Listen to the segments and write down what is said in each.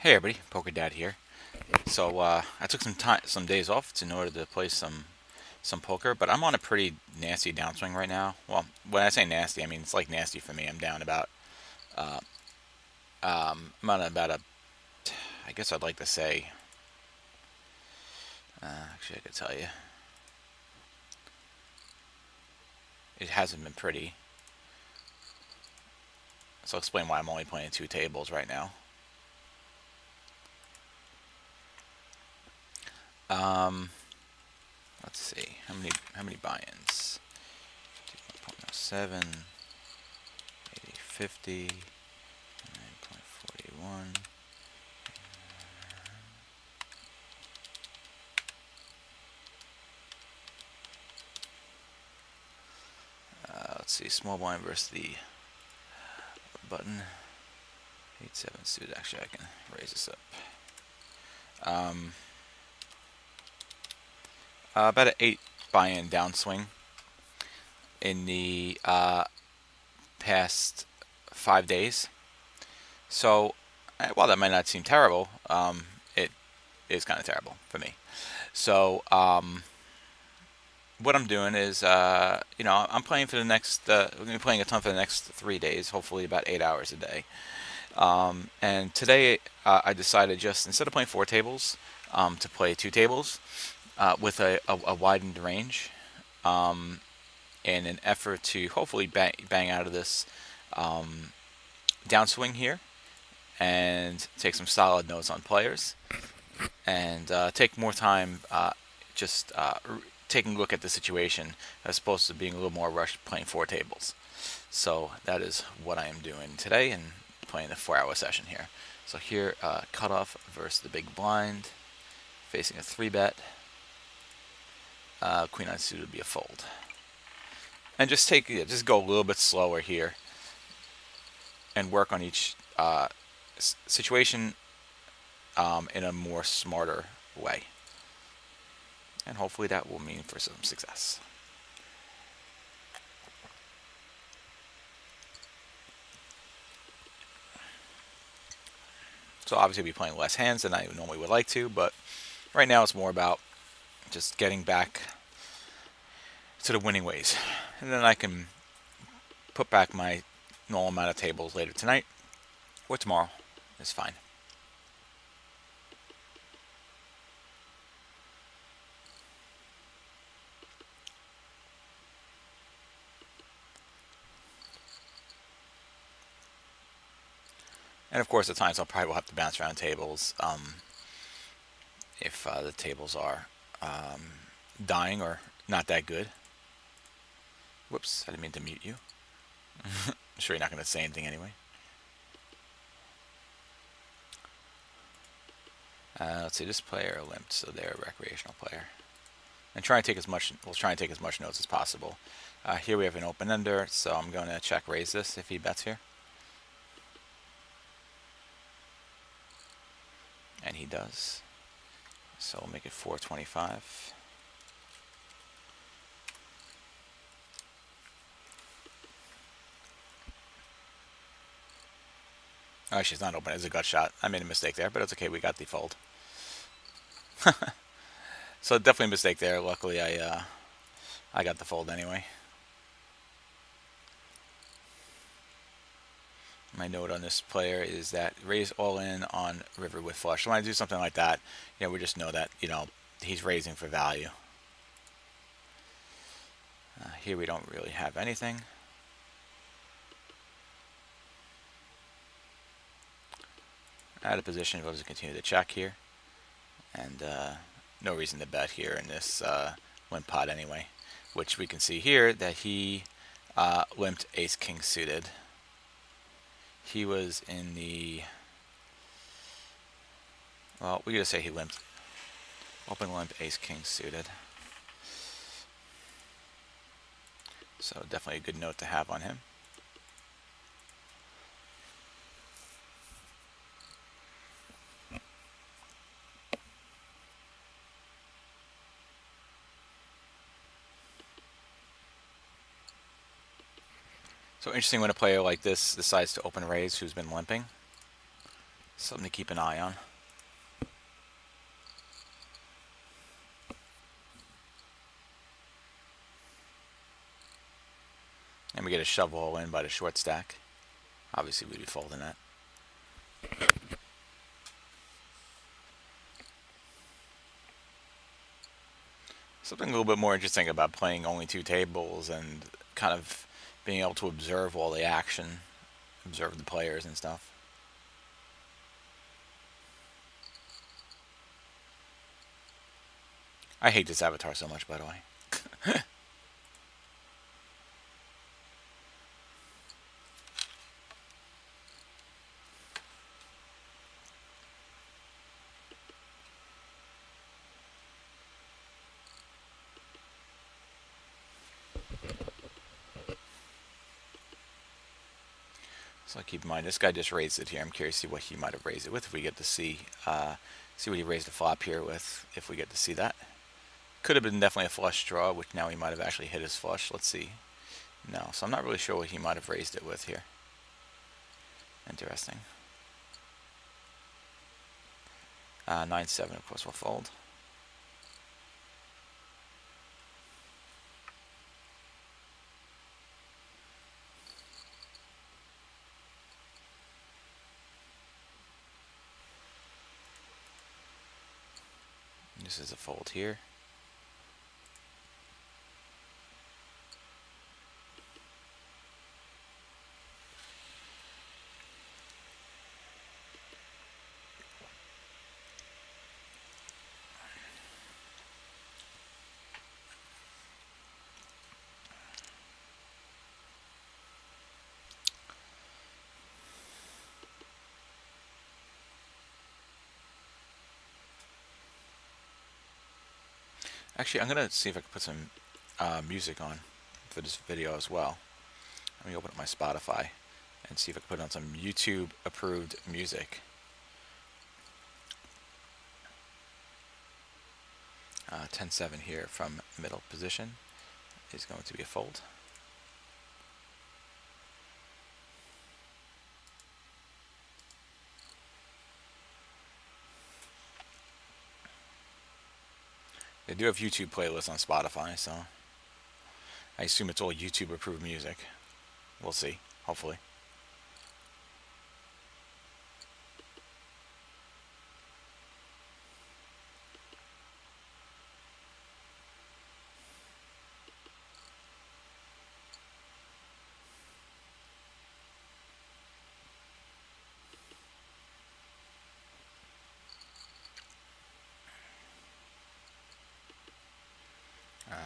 Hey everybody, Poker Dad here. So I took some days off in order to play some poker, but I'm on a pretty nasty downswing right now. Well, when I say nasty, I mean it's like nasty for me. I'm down about I'm on about a I guess I'd like to say actually I could tell you it hasn't been pretty. So I'll explain why I'm only playing two tables right now. Um, let's see how many buy-ins. 1.07, 80.50, 9.41. Let's see, small blind versus the button. 8-7 suited. Actually, I can raise this up. About an 8 buy-in downswing in the past 5 days. So, while that might not seem terrible, it is kind of terrible for me. So, what I'm doing is, I'm playing for the next. We're going to be playing a ton for the next 3 days. Hopefully, about 8 hours a day. And today, I decided just instead of playing four tables, to play two tables with a widened range, in an effort to hopefully bang out of this downswing here and take some solid notes on players and take more time just taking a look at the situation as opposed to being a little more rushed playing four tables. So that is what I am doing today and playing a 4-hour session here. So here, cutoff versus the big blind, facing a 3-bet. Queen nine suited would be a fold. And just just go a little bit slower here and work on each situation in a more smarter way. And hopefully that will mean for some success. So obviously I'll be playing less hands than I normally would like to, but right now it's more about just getting back to the winning ways. And then I can put back my normal amount of tables later tonight or tomorrow. It's fine. And of course, at times I'll probably will have to bounce around tables if the tables are dying or not that good. Whoops, I didn't mean to mute you. I'm sure you're not going to say anything anyway. Let's see, this player limped, so they're a recreational player. And we'll try and take as much notes as possible. Here we have an open ender, so I'm going to check raise this if he bets here. And he does. So we'll make it 425. Oh, she's not open. It's a gut shot. I made a mistake there, but it's okay. We got the fold. So definitely a mistake there. Luckily, I got the fold anyway. My note on this player is that raise all in on river with flush. So when I do something like that, we just know that he's raising for value. Here we don't really have anything. Out of position, we'll just continue to check here. And no reason to bet here in this limp pot anyway. Which we can see here that he limped ace king suited. He was in the, well, we gotta say he limped open limp ace king suited. So definitely a good note to have on him. So interesting when a player like this decides to open raise who's been limping. Something to keep an eye on. And we get a shove all in by the short stack. Obviously, we'd be folding that. Something a little bit more interesting about playing only 2 tables and kind of being able to observe all the action, observe the players and stuff. I hate this avatar so much, by the way. So keep in mind, this guy just raised it here. I'm curious to see what he might have raised it with. If we get to see what he raised the flop here with, if we get to see that. Could have been definitely a flush draw, which now he might have actually hit his flush. Let's see. No, so I'm not really sure what he might have raised it with here. Interesting. 9-7, of course, will fold. This is a fold here. Actually, I'm going to see if I can put some music on for this video as well. Let me open up my Spotify and see if I can put on some YouTube approved music. 10-7 here from middle position is going to be a fold. They do have YouTube playlists on Spotify, so I assume it's all YouTube approved music. We'll see, hopefully.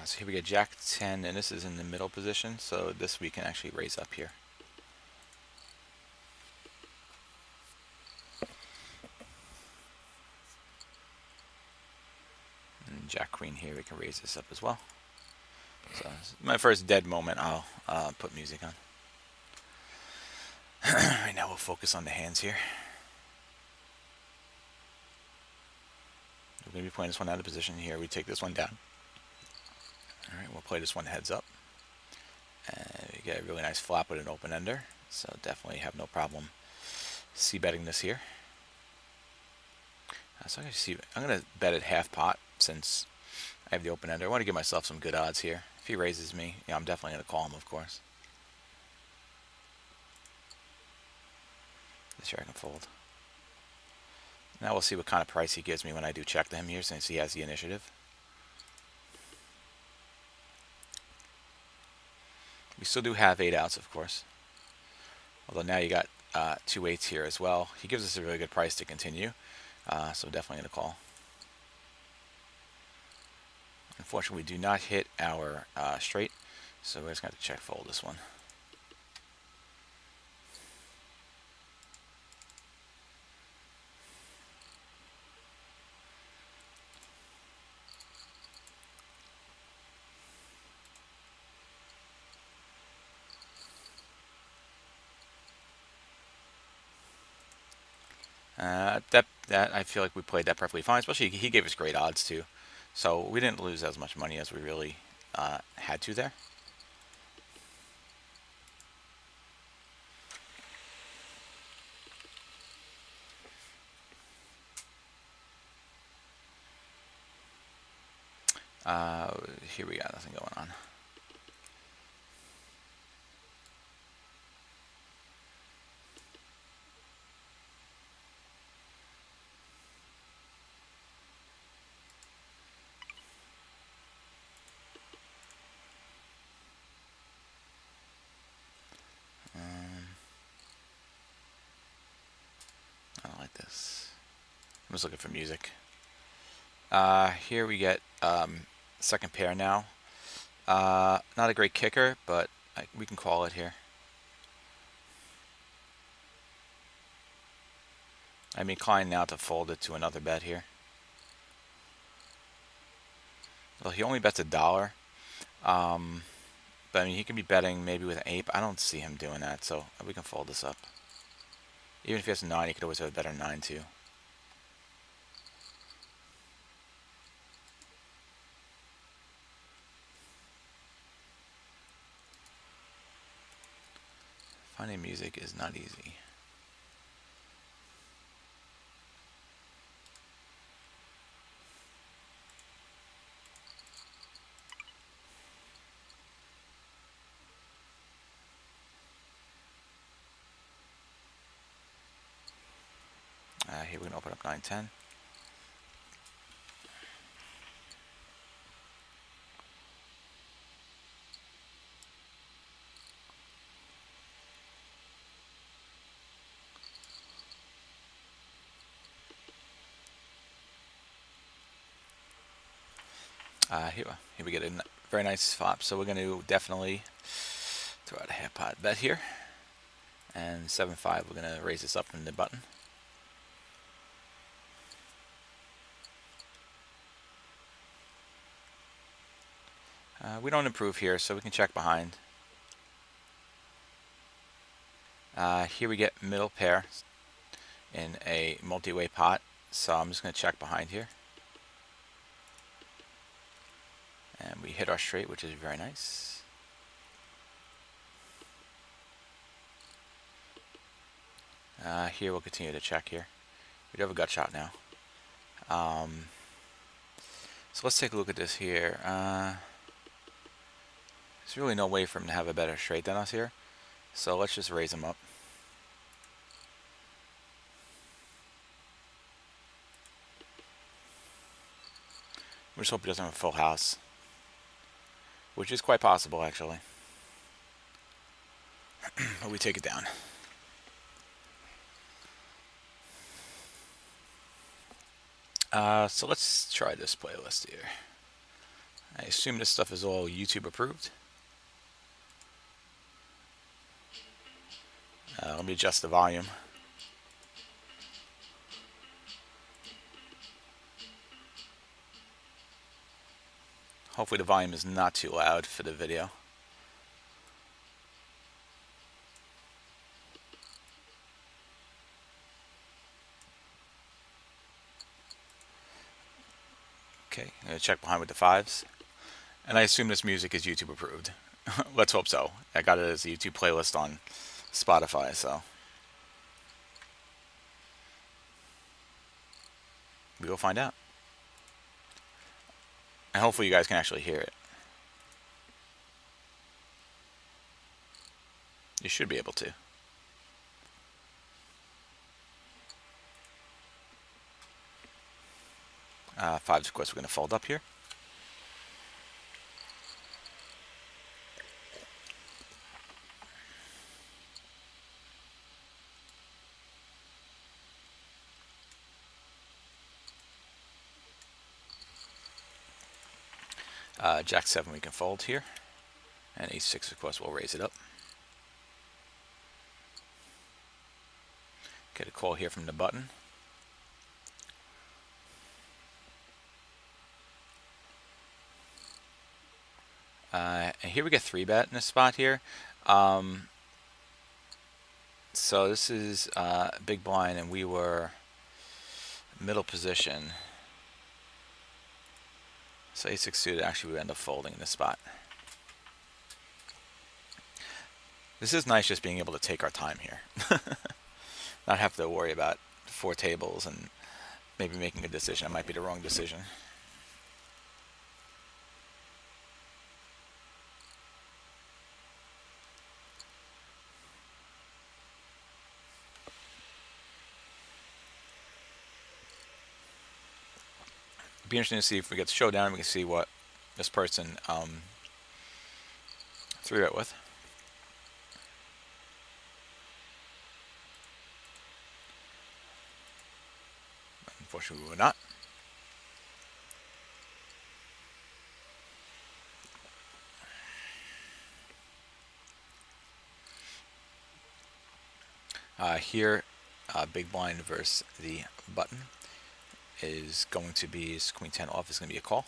So here we get Jack 10, and this is in the middle position, so this we can actually raise up here. And Jack Queen here, we can raise this up as well. So my first dead moment, I'll put music on. Right now we'll focus on the hands here. We're going to be playing this one out of position here. We take this one down. Alright, we'll play this one heads up. And we get a really nice flop with an open ender. So definitely have no problem c-betting this here. So I'm going to bet at half pot since I have the open ender. I want to give myself some good odds here. If he raises me, yeah, I'm definitely going to call him, of course. This year I can fold. Now we'll see what kind of price he gives me when I do check to him here, since he has the initiative. We still do have 8 outs, of course. Although now you got 2 8s here as well. He gives us a really good price to continue, so definitely going to call. Unfortunately, we do not hit our straight, so we're just going to check fold this one. That I feel like we played that perfectly fine. Especially he gave us great odds too, so we didn't lose as much money as we really had to there. Here we got nothing going on. I don't like this. I'm just looking for music. Here we get second pair now. Not a great kicker, but we can call it here. I'm inclined now to fold it to another bet here. Well, he only bets $1. But I mean, he could be betting maybe with an ape. I don't see him doing that, so we can fold this up. Even if he has a 9, he could always have a better 9 too. Finding music is not easy. Here we're going to open up 9-10. Here we get a very nice flop, so we're going to definitely throw out a half pot bet here. And 7-5, we're going to raise this up from the button. We don't improve here, so we can check behind. Here we get middle pair in a multi-way pot, so I'm just going to check behind here. And we hit our straight, which is very nice. Here we'll continue to check here. We do have a gut shot now. So let's take a look at this here. There's really no way for him to have a better straight than us here. So let's just raise him up. We just hope he doesn't have a full house, which is quite possible actually. But we take it down. So let's try this playlist here. I assume this stuff is all YouTube approved. Let me adjust the volume. Hopefully the volume is not too loud for the video. Okay, I'm going to check behind with the 5s. And I assume this music is YouTube approved. Let's hope so. I got it as a YouTube playlist on Spotify, so we will find out. And hopefully you guys can actually hear it. You should be able to. 5s, of course, we're going to fold up here. Jack 7 we can fold here. And Ace 6, of course, we'll raise it up. Get a call here from the button. And here we get 3-bet in this spot here. So this is big blind, and we were middle position. So Ace 6 suited, actually we end up folding in this spot. This is nice, just being able to take our time here. Not have to worry about 4 tables and maybe making a decision. It might be the wrong decision. Be interesting to see if we get the showdown. We can see what this person 3-bet with. Unfortunately, we would not. Here, big blind versus the button is going to be queen 10 off is going to be a call.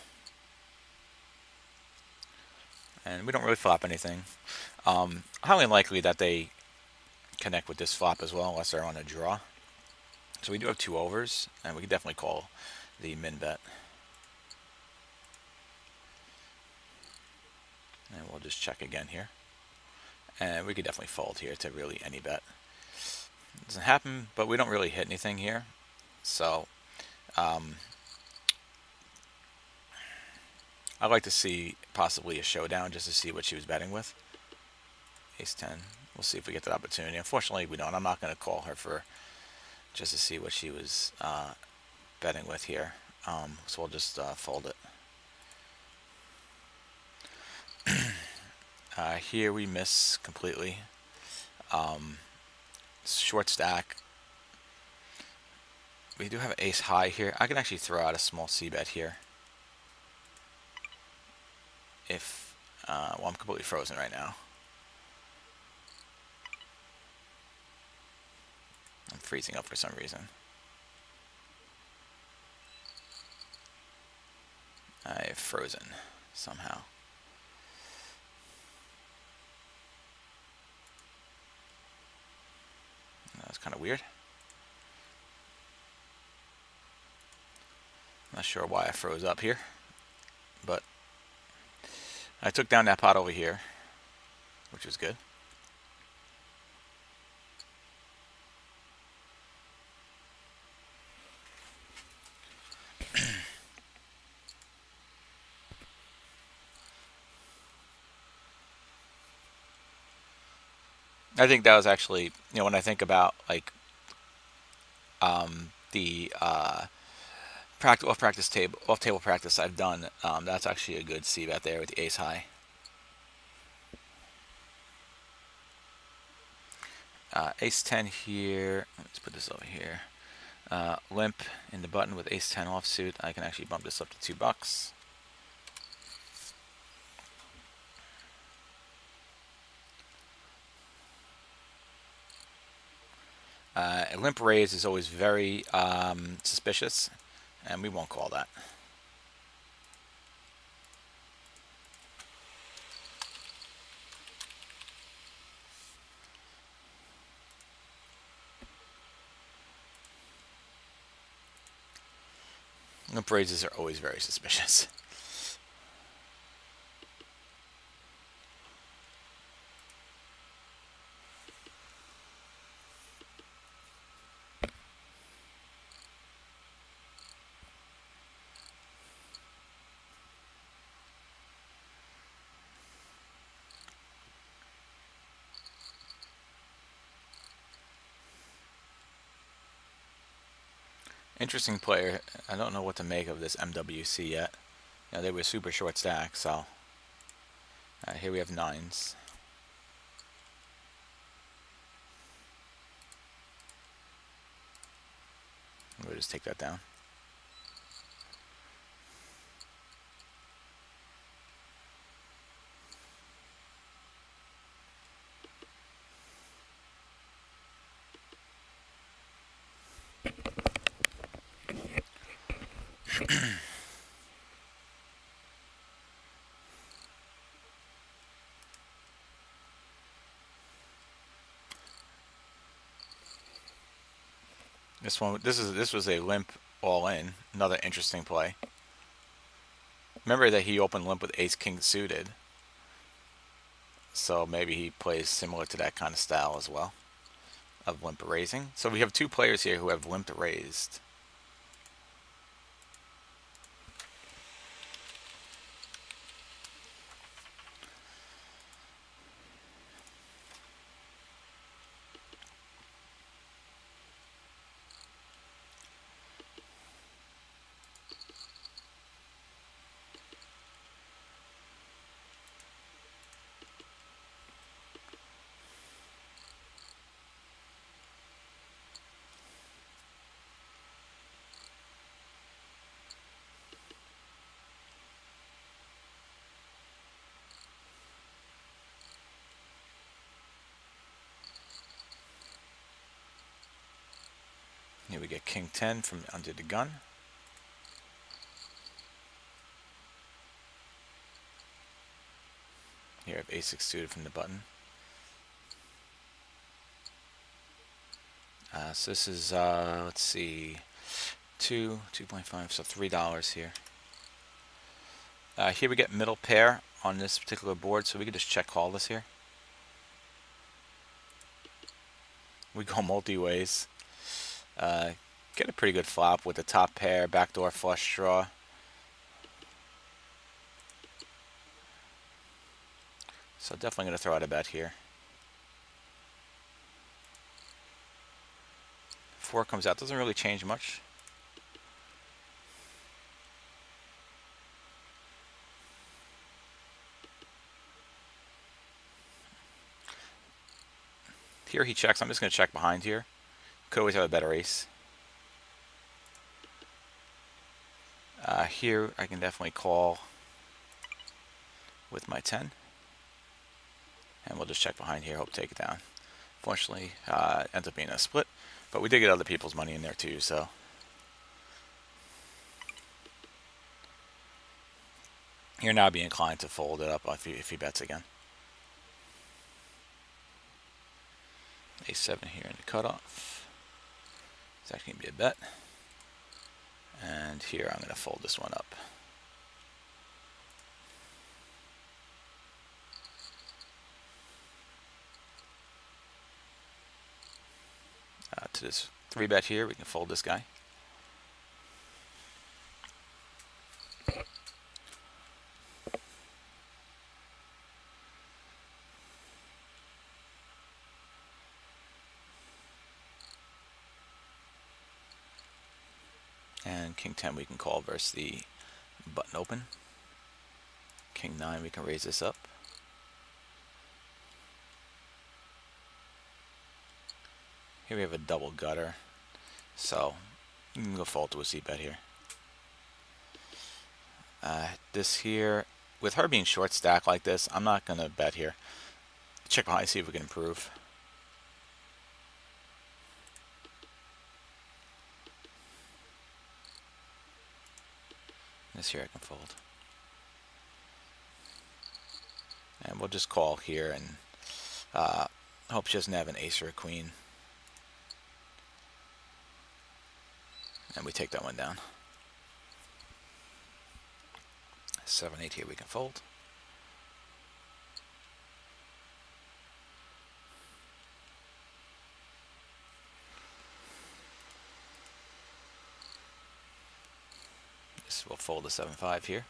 And we don't really flop anything. Highly unlikely that they connect with this flop as well unless they're on a draw. So we do have 2 overs, and we can definitely call the min bet. And we'll just check again here. And we could definitely fold here to really any bet. It doesn't happen, but we don't really hit anything here. So I'd like to see possibly a showdown just to see what she was betting with. Ace 10. We'll see if we get that opportunity. Unfortunately, we don't. I'm not going to call her for just to see what she was betting with here. So we'll just fold it. Here we miss completely. Short stack. We do have ace high here. I can actually throw out a small c-bet here. If, well, I'm completely frozen right now. I'm freezing up for some reason. I've frozen somehow. That's kind of weird. Not sure why I froze up here, but I took down that pot over here, which was good. I think that was actually, you know, when I think about like the off table practice I've done, that's actually a good c bet there with the ace high. Ace 10 here. Let's put this over here. Limp in the button with ace 10 offsuit. I can actually bump this up to $2. A limp raise is always very suspicious, and we won't call that. Limp raises are always very suspicious. Interesting player. I don't know what to make of this MWC yet. You know, they were super short stack, so here we have 9s. We'll just take that down. This was a limp all in. Another interesting play. Remember that he opened limp with ace king suited, so maybe he plays similar to that kind of style as well of limp raising. So we have 2 players here who have limp raised. Here we get king 10 from under the gun. Here I have ace-6 suited from the button. So this is, let's see, 2.5, so $3 here. Here we get middle pair on this particular board, so we can just check call this here. We go multi-ways. Get a pretty good flop with the top pair, backdoor flush draw. So definitely going to throw out a bet here. 4 comes out, doesn't really change much. Here he checks. I'm just going to check behind here. Could always have a better ace. Here I can definitely call with my 10. And we'll just check behind here, hope to take it down. Fortunately, ends up being a split. But we did get other people's money in there too, so. You're now be inclined to fold it up if he bets again. A7 here in the cutoff. It's actually going to be a bet. And here I'm going to fold this one up. To this 3-bet here, we can fold this guy. And king 10 we can call versus the button open. King 9 we can raise this up. Here we have a double gutter, so you can go fold to a c-bet here. This here, with her being short stack like this, I'm not going to bet here. Check behind, see if we can improve. This here I can fold. And we'll just call here and hope she doesn't have an ace or a queen. And we take that one down. 7-8 here we can fold. This will fold the 7-5 here.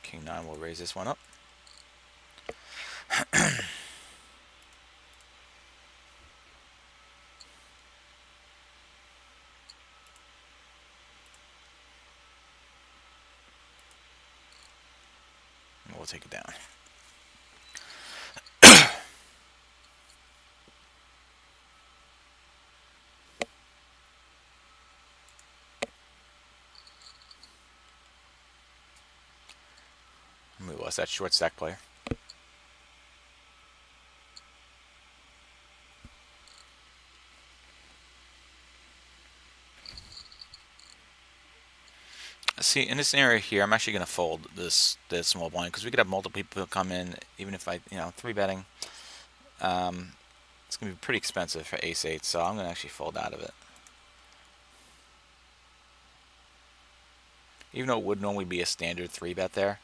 King 9 will raise this one up. And we'll take it down. We lost that short stack player. See, in this scenario here, I'm actually going to fold this small blind because we could have multiple people come in, even if I, 3-betting. It's going to be pretty expensive for ace-8, so I'm going to actually fold out of it. Even though it would normally be a standard 3-bet there,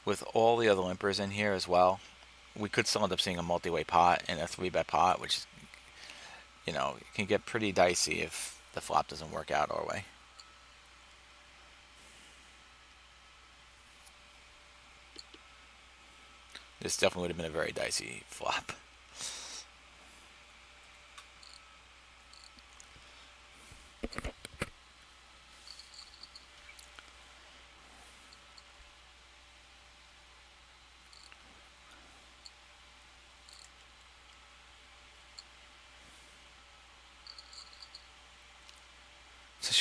with all the other limpers in here as well, we could still end up seeing a multi-way pot and a 3-bet pot, which, it can get pretty dicey if the flop doesn't work out our way. This definitely would have been a very dicey flop.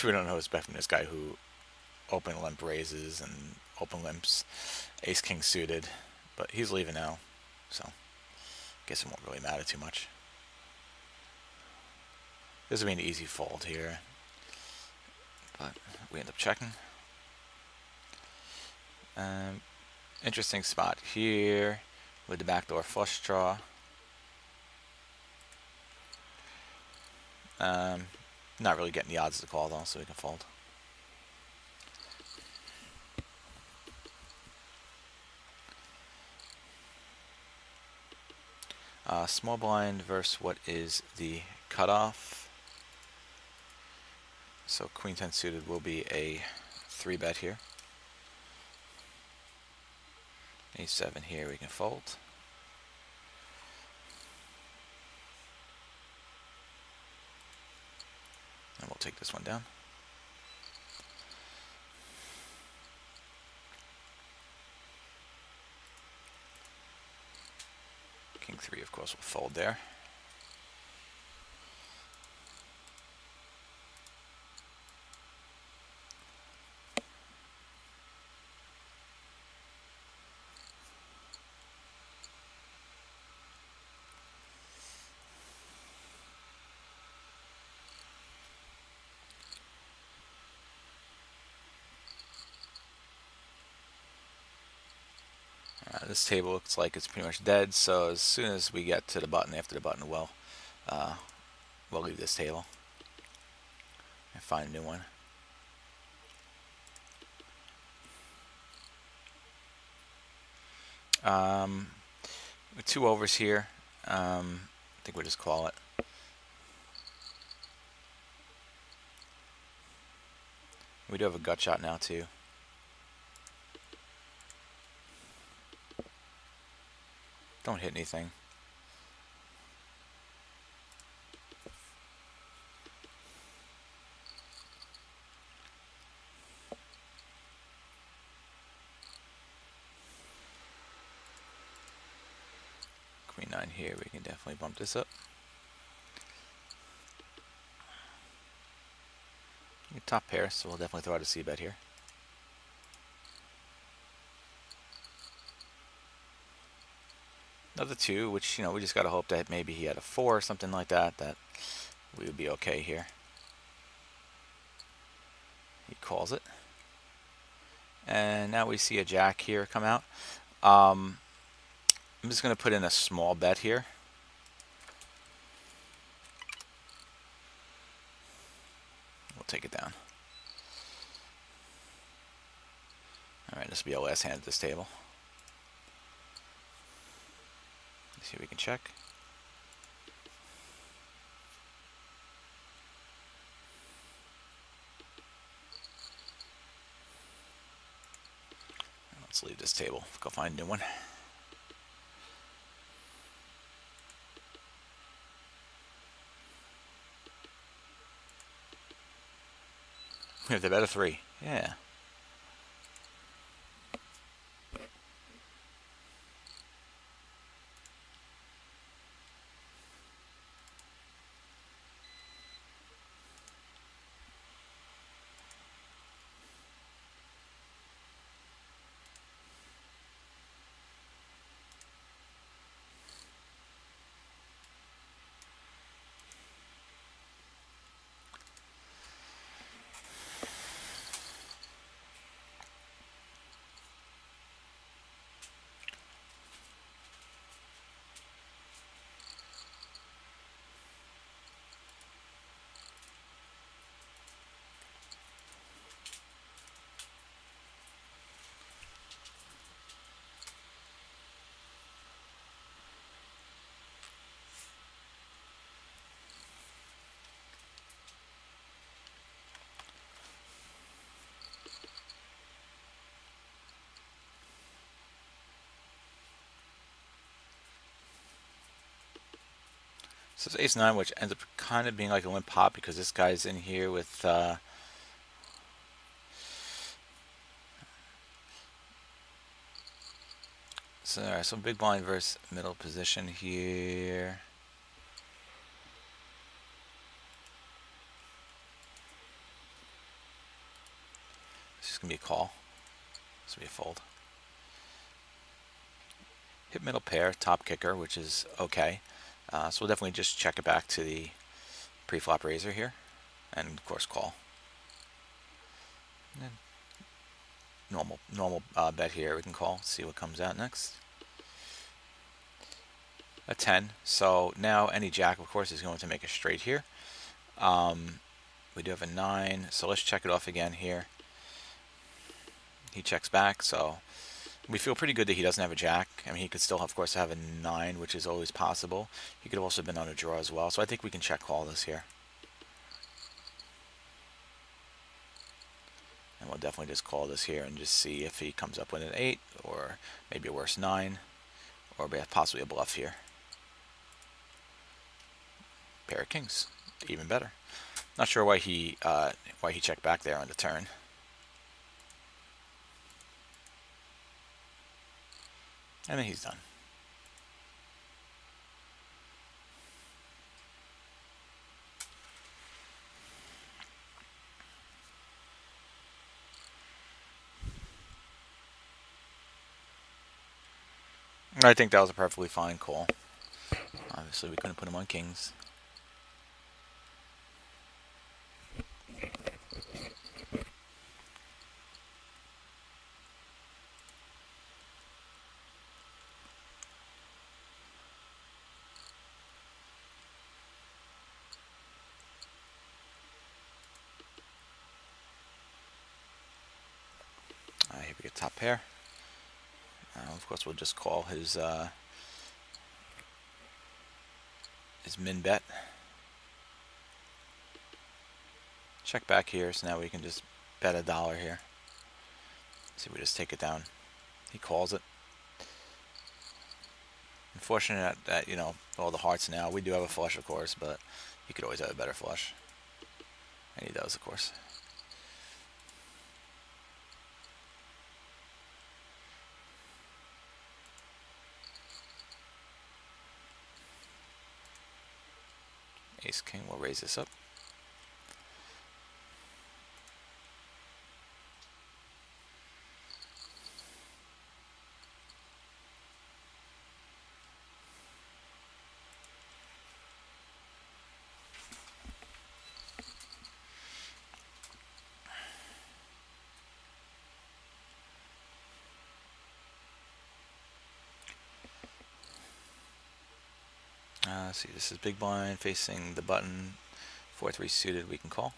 we don't know what's expect from this guy who open limp raises and open limps ace king suited, but he's leaving now, so guess it won't really matter too much. This would be an easy fold here, but we end up checking. Interesting spot here with the backdoor flush draw. Not really getting the odds to call though, so we can fold. Small blind versus what is the cutoff. So queen 10 suited will be a 3-bet here. A7 here we can fold. And we'll take this one down. King 3 of course will fold there. This table looks like it's pretty much dead, so as soon as we get to the button, after the button, we'll leave this table and find a new one. With 2 overs here, I think we'll just call it. We do have a gut shot now too. Don't hit anything. Queen 9 here, we can definitely bump this up. Top pair, so we'll definitely throw out a c-bet here. Another 2, which, you know, we just gotta hope that maybe he had a 4 or something like that, that we would be okay here. He calls it. And now we see a jack here come out. I'm just gonna put in a small bet here. We'll take it down. Alright, this will be our last hand at this table. Let's see if we can check. Let's leave this table. Go find a new one. We have the bet of 3. Yeah. So it's ace 9, which ends up kind of being like a limp pot because this guy's in here with so alright, so big blind versus middle position here. going to be a call. This will be a fold. Hit middle pair, top kicker, which is okay. So we'll definitely just check it back to the pre-flop raiser here. And of course call. And normal bet here. We can call, see what comes out next. A 10. So now any jack, of course, is going to make a straight here. We do have a 9, so let's check it off again here. He checks back, so we feel pretty good that he doesn't have a jack. I mean, he could still, of course, have a 9, which is always possible. He could have also been on a draw as well, so I think we can check call this here. And we'll definitely just call this here and just see if he comes up with an 8, or maybe a worse 9, or possibly a bluff here. Pair of kings, even better. Not sure why he checked back there on the turn. And then he's done. I think that was a perfectly fine call. Obviously, we couldn't put him on kings. Here we get top pair. Of course, we'll just call his min bet. Check back here, so now we can just bet $1 here. See, we just take it down. He calls it. Unfortunate that, you know, all the hearts now. We do have a flush, of course, but he could always have a better flush. And he does, of course. Ace king will raise this up. Let's see, this is big blind facing the button. 4-3 suited, we can call.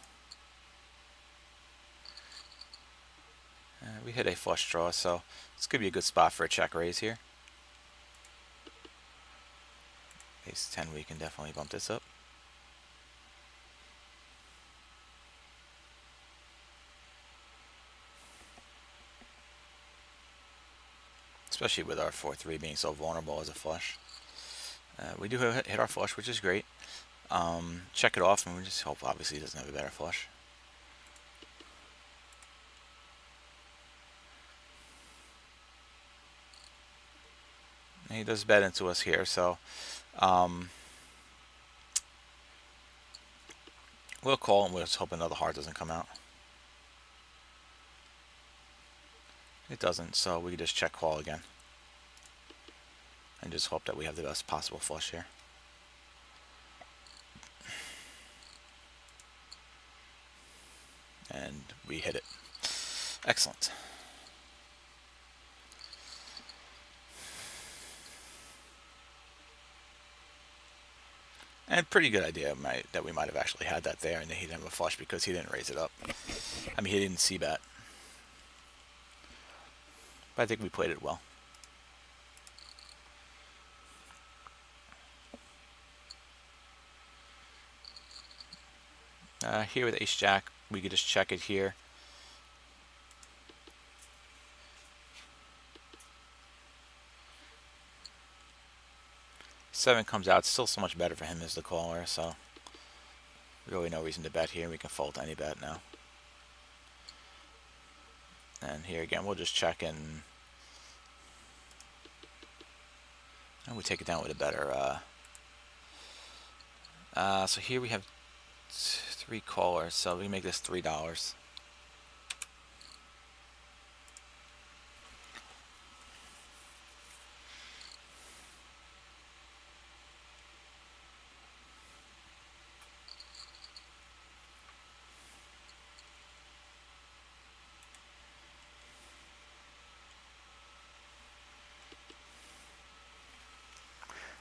We hit a flush draw, so this could be a good spot for a check raise here. Ace 10, we can definitely bump this up. Especially with our 4-3 being so vulnerable as a flush. We do hit our flush, which is great. Check it off, and we just hope obviously he doesn't have a better flush. And he does bet into us here, so we'll call and we'll just hope another heart doesn't come out. It doesn't, so we can just check call again. And just hope that we have the best possible flush here. And we hit it. Excellent. And pretty good idea that we might have actually had that there, and that he didn't have a flush because he didn't raise it up. I mean, he didn't see bet. But I think we played it well. Here with ace jack, we could just check it here. Seven comes out, still so much better for him as the caller, so really no reason to bet here. We can fold any bet now. And here again, we'll just check and we take it down with a better. So here we have 3 callers, so we make this $3.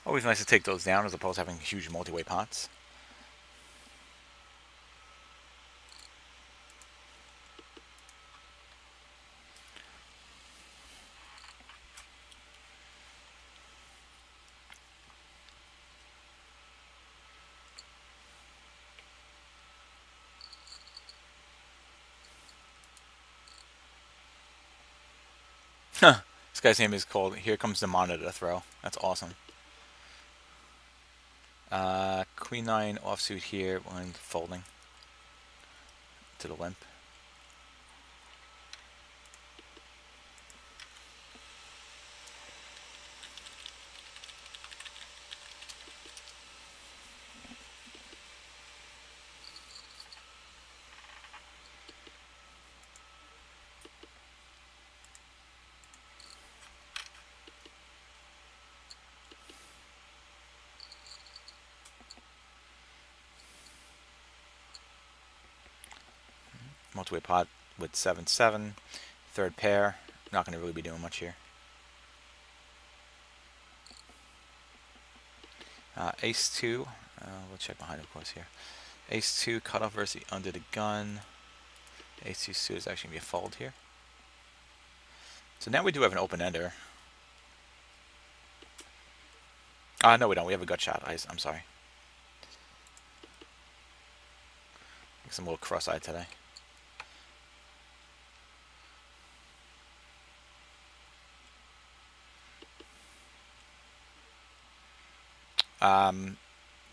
Always nice to take those down as opposed to having huge multi-way pots. This guy's name is called Here Comes the Monitor Throw. That's awesome. Queen 9 offsuit here when folding to the limp. Multi-way pot with 7-7. Third pair. Not going to really be doing much here. Ace 2. We'll check behind, of course, here. Ace 2 cutoff versus the under the gun. Ace 2 suit is actually going to be a fold here. So now we do have an open ender. No, we don't. We have a gut shot. I'm sorry. I guess I'm a little cross-eyed today.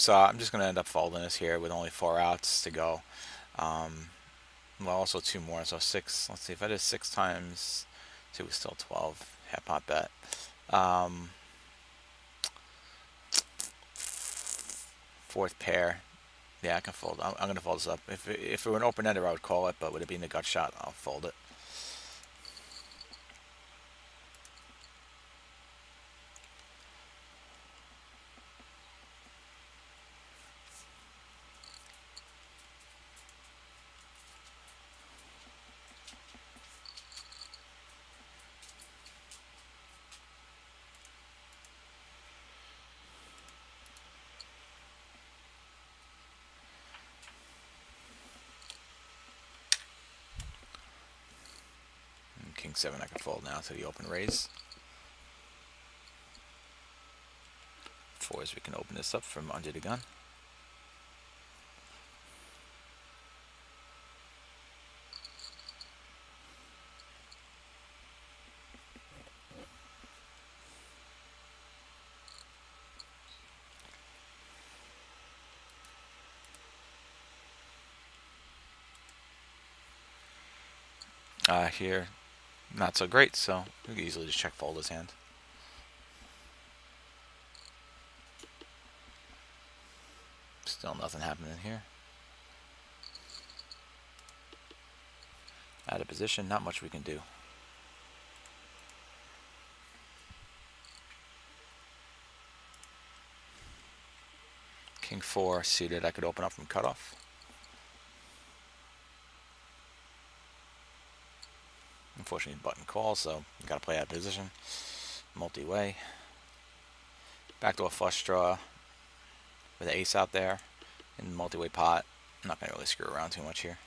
So I'm just going to end up folding this here with only 4 outs to go. Well, also 2 more, so 6. Let's see, if I did 6 times 2 is still 12. Half pot bet. Fourth pair. Yeah, I can fold. I'm going to fold this up. If it were an open ender, I would call it, but with it being the gut shot, I'll fold it. King 7 I can fold now to the open raise. 4s we can open this up from under the gun. Here, not so great, so we can easily just check fold his hand. Still nothing happening here. Out of position, not much we can do. King 4 suited, I could open up from cutoff. Unfortunately, button call, so you gotta play out of position. Multi-way. Backdoor flush draw with an ace out there in the multi-way pot. I'm not gonna really screw around too much here.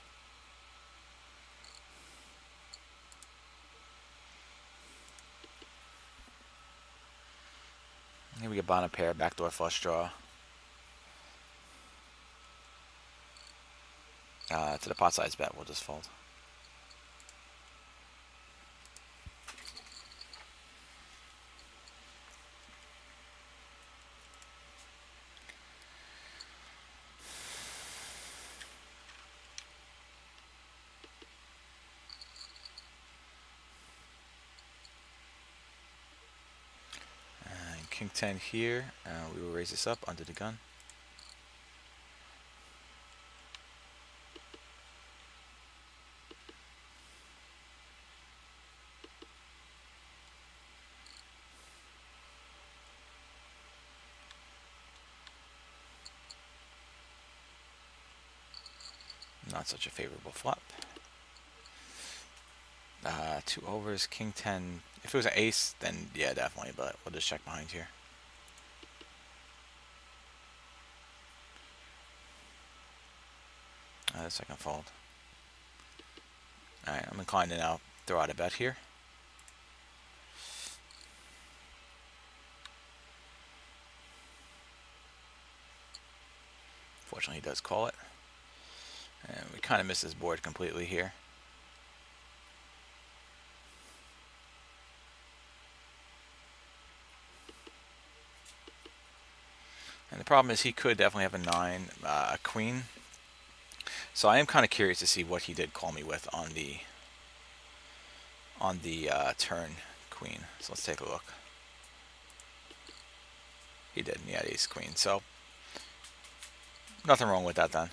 Here we get bottom pair, backdoor flush draw. To the pot size bet, we'll just fold. King 10 here. We will raise this up under the gun. Not such a favorable flop. 2 overs, King 10. If it was an ace, then yeah, definitely, but we'll just check behind here. Second fold. Alright, I'm inclined to now throw out a bet here. Fortunately, he does call it. And we kind of miss his board completely here. And the problem is he could definitely have a 9, a queen. So I am kind of curious to see what he did call me with on the turn queen. So let's take a look. He did, he had ace queen. So nothing wrong with that then.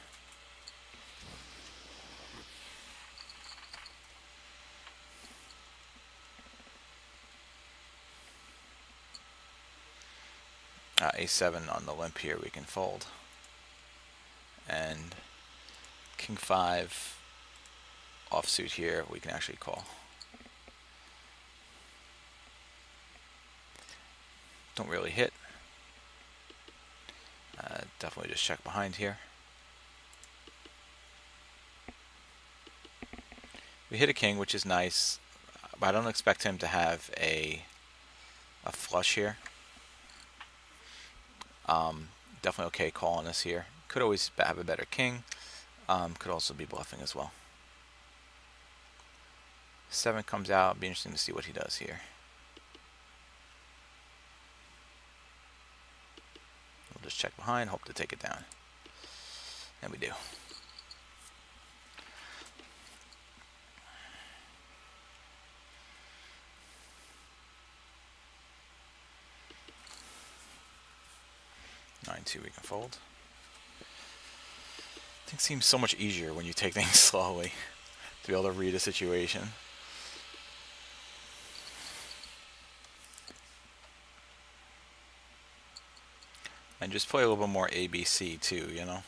A7 on the limp here we can fold. And king 5 offsuit here we can actually call. Don't really hit. Definitely just check behind here. We hit a king, which is nice, but I don't expect him to have a flush here. Definitely okay calling us here. Could always have a better king. Could also be bluffing as well. 7 comes out. Be interesting to see what he does here. We'll just check behind, hope to take it down. And we do. Nine two we can fold. Things seem so much easier when you take things slowly to be able to read a situation. And just play a little bit more ABC too, you know.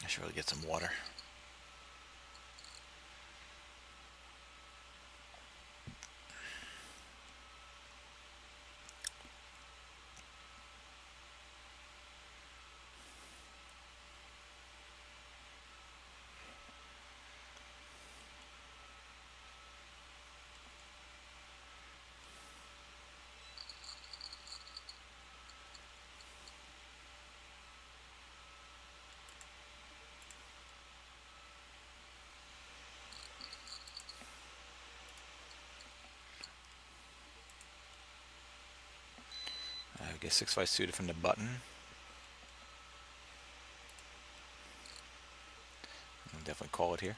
I should really get some water. I guess 6-5 suited from the button. I'll definitely call it here.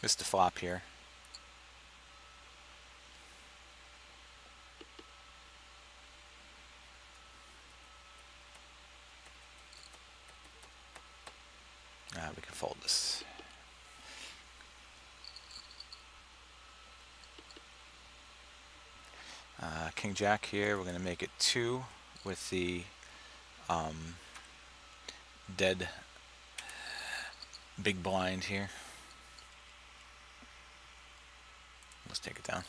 Missed the flop here. We can fold this. King Jack here. We're going to make it 2 with the dead big blind here. Let's take it down.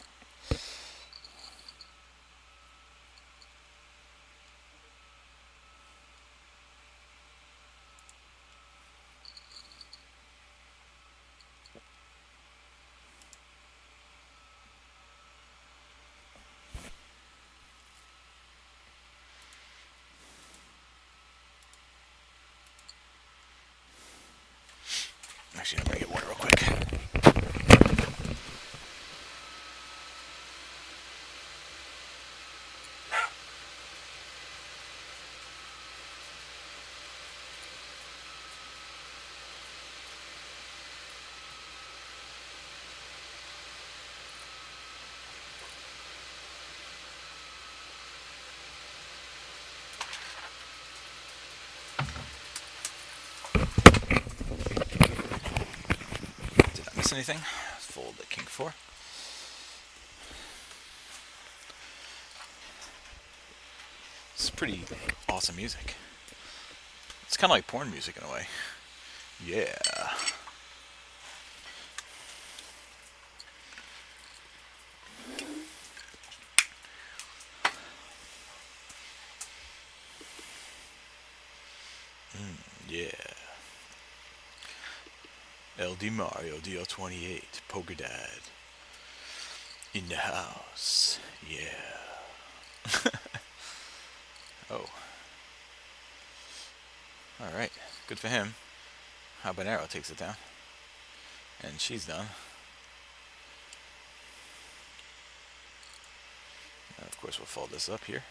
Actually, I'm going to get water real quick. Did I miss anything? Let's fold the king 4. It's pretty awesome music. It's kind of like porn music in a way. Yeah. Yeah. LD Mario DL28 Poker Dad in the house. Yeah. Oh. All right. Good for him. Habanero takes it down, and she's done. And of course, we'll fold this up here.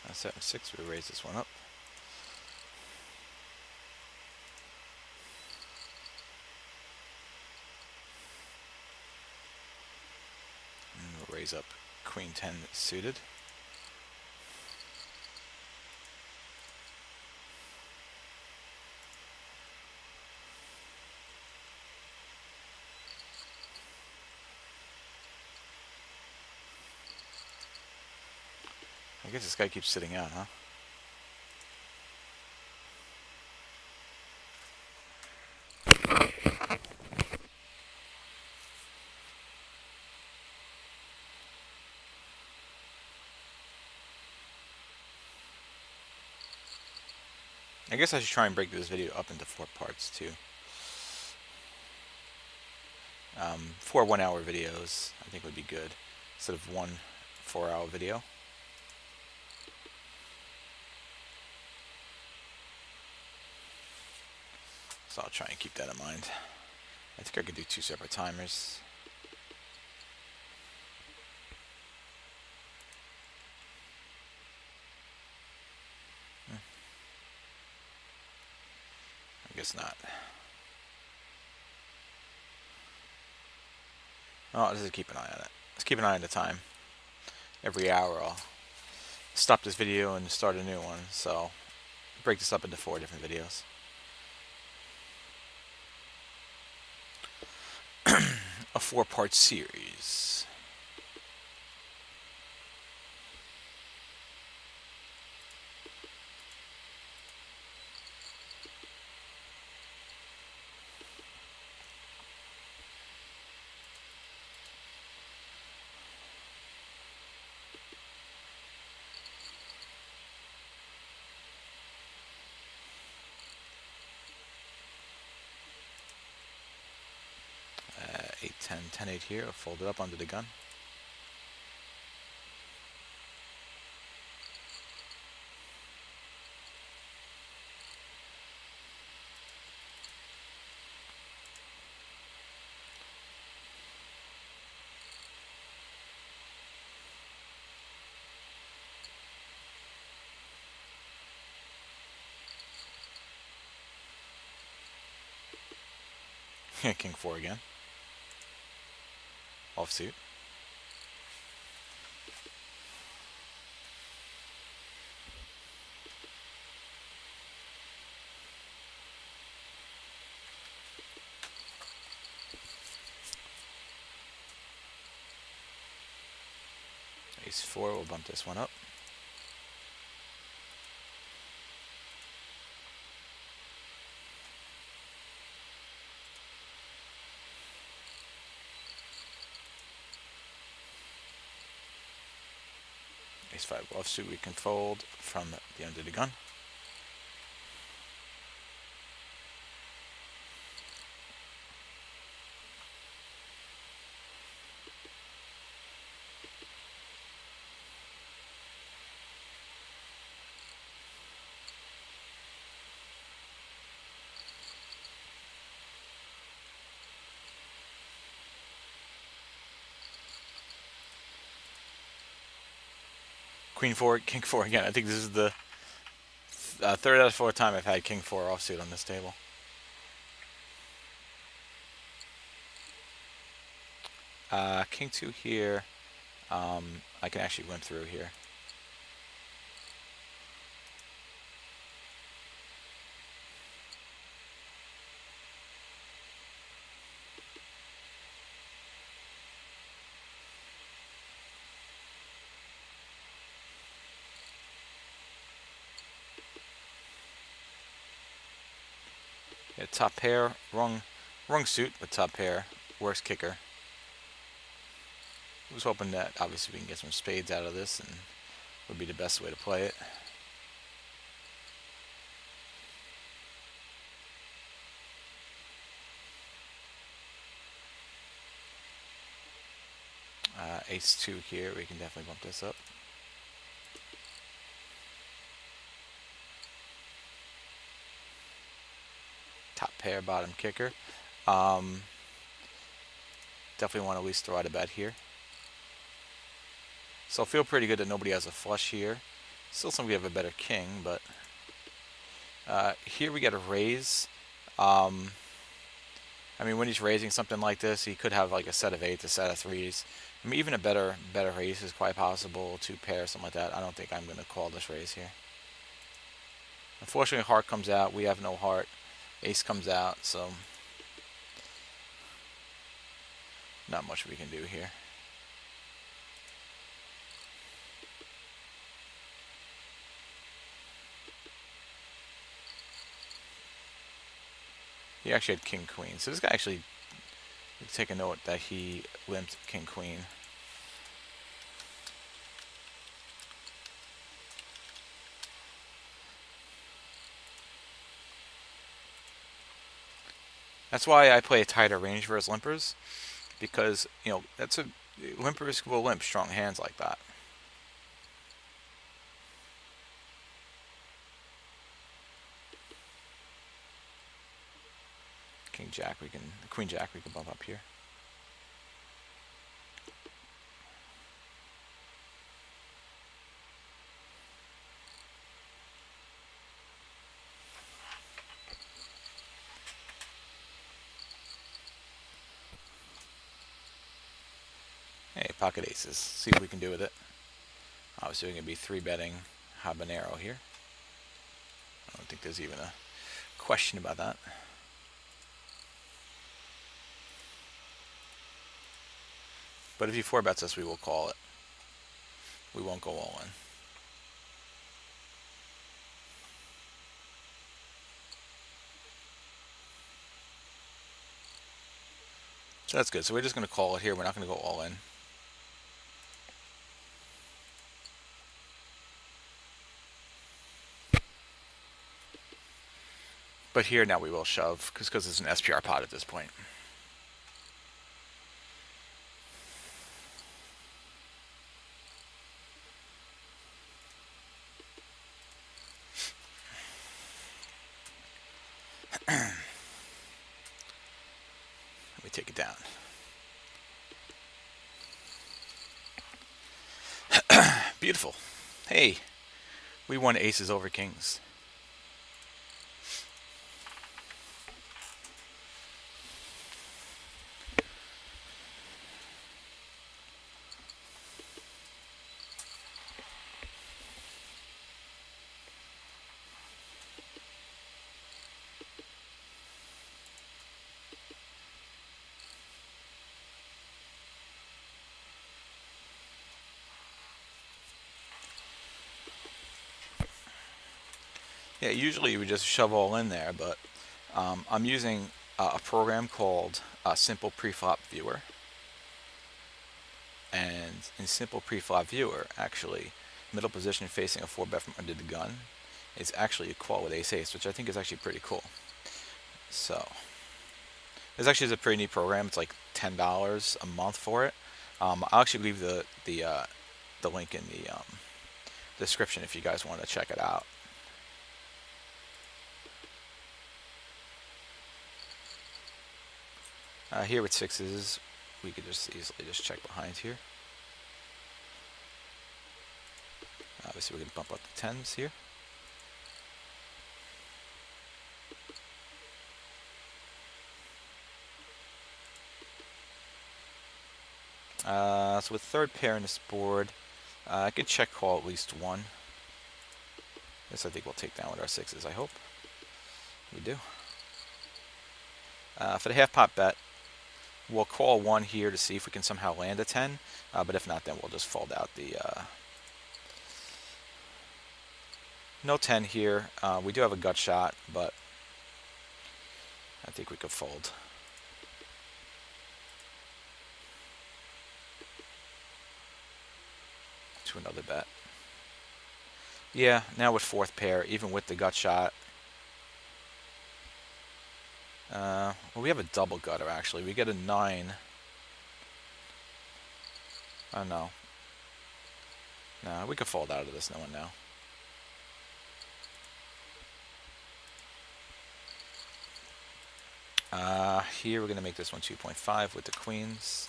That's 7-6. We raise this one up. And we'll raise up Queen 10 suited. I guess this guy keeps sitting out, huh? I guess I should try and break this video up into 4 parts too. 4 1-hour videos I think would be good instead of 1 4-hour video. So I'll try and keep that in mind. I think I could do 2 separate timers. I guess not. Oh, let's just keep an eye on it. Let's keep an eye on the time. Every hour I'll stop this video and start a new one. So break this up into 4 different videos. A 4-part series. Uh, 8, 10, 10, 8 here. I'll fold it up under the gun. King 4 again. Offsuit. Ace 4, we'll bump this one up. Ace 5 offsuit we can fold from the under the gun. Queen 4, King 4 again. I think this is the third out of fourth time I've had king four offsuit on this table. King two here. I can actually limp through here. Yeah, top pair, wrong suit, but top pair, worst kicker. I was hoping that obviously we can get some spades out of this, and would be the best way to play it. Ace two here, we can definitely bump this up. Top pair, bottom kicker. Definitely want to at least throw out a bet here. So I feel pretty good that nobody has a flush here. Still think we have a better king, but here we get a raise. I mean, when he's raising something like this, he could have like a set of eights, a set of threes. I mean, even a better raise is quite possible. Two pair, something like that. I don't think I'm going to call this raise here. Unfortunately, heart comes out. We have no heart. Ace comes out, so not much we can do here. He actually had king queen. So this guy actually, take a note that he limped king queen. That's why I play a tighter range versus limpers, because that's limpers will limp strong hands like that. King jack queen jack we can bump up here. Hey, pocket aces. See what we can do with it. Obviously, we're going to be 3-betting habanero here. I don't think there's even a question about that. But if he 4-bets us, we will call it. We won't go all in. So that's good. So we're just going to call it here. We're not going to go all in. But here now we will shove, because it's an SPR pot at this point. We take it down. Beautiful. Hey, we won aces over kings. Yeah, usually you would just shove all in there, but I'm using a program called Simple Preflop Viewer. And in Simple Preflop Viewer, actually, middle position facing a 4-bet from under the gun is actually equal with ace-ace, which I think is actually pretty cool. So, this actually is a pretty neat program. It's like $10 a month for it. I'll actually leave the link in the description if you guys want to check it out. Here with sixes, we could just easily just check behind here. Obviously, we can bump up the tens here. So with third pair in this board, I could check call at least one. This I think we'll take down with our sixes, I hope. We do. For the half pot bet, we'll call one here to see if we can somehow land a 10. But if not, then we'll just fold out the... no 10 here. We do have a gut shot, but I think we could fold. To another bet. Yeah, now with fourth pair, even with the gut shot. Well, we have a double gutter, actually. We get a 9. Oh, no. No, we could fold out of this one now. Here we're going to make this one 2.5 with the queens.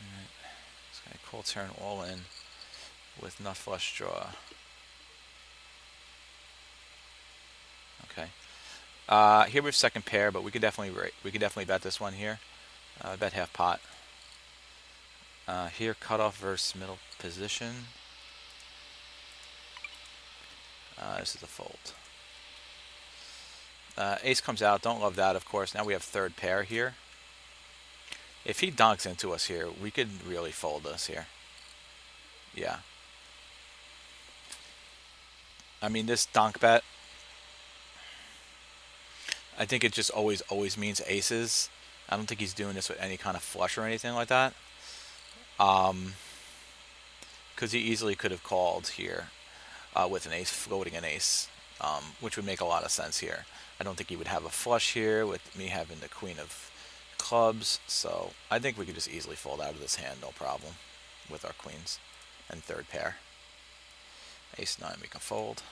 Alright, just going to call turn all in with nut flush draw. Okay. Here we have second pair, but we could definitely bet this one here. Bet half pot. Here cutoff versus middle position. This is a fold. Ace comes out. Don't love that, of course. Now we have third pair here. If he donks into us here, we could really fold this here. Yeah. I mean, this donk bet, I think it just always means aces. I don't think he's doing this with any kind of flush or anything like that. Because he easily could have called here with an ace, floating an ace, which would make a lot of sense here. I don't think he would have a flush here with me having the queen of clubs. So I think we could just easily fold out of this hand, no problem, with our queens and third pair. Ace 9 we can fold.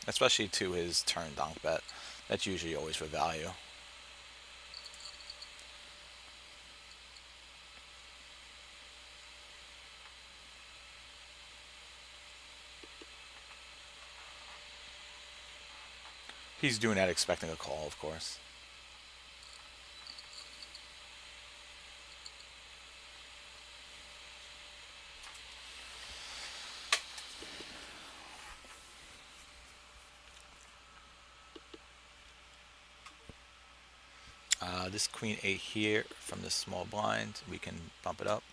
Especially to his turn donk bet. That's usually always for value. He's doing that expecting a call, of course. This queen 8 here from this small blind, we can bump it up.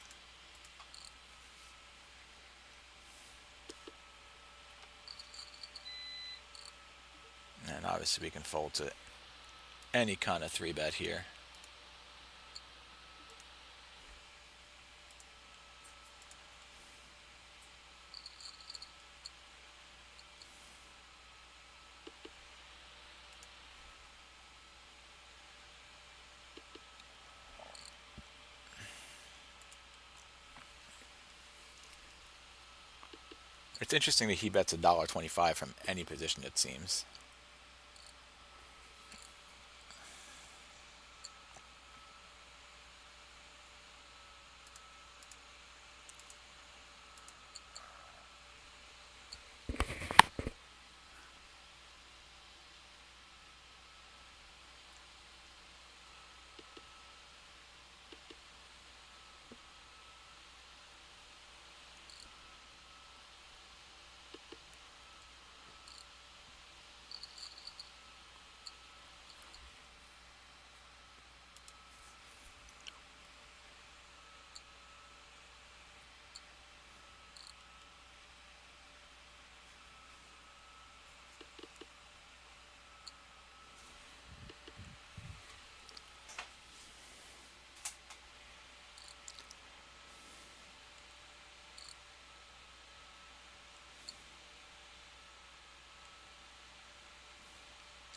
And obviously we can fold to any kind of 3-bet here. It's interesting that he bets $1.25 from any position, it seems.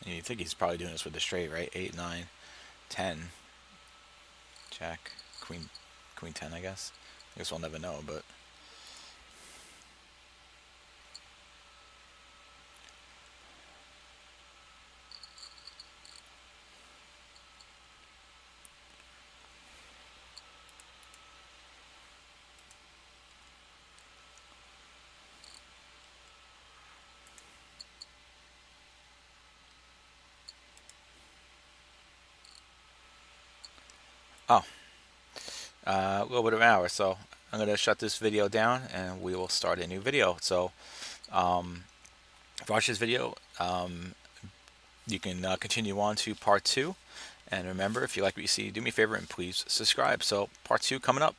And you think he's probably doing this with the straight, right? 8, 9, 10. Jack, queen 10, I guess. I guess we'll never know, but... Oh, a little bit of an hour. So I'm going to shut this video down and we will start a new video. So watch this video. You can continue on to part 2. And remember, if you like what you see, do me a favor and please subscribe. So part 2 coming up.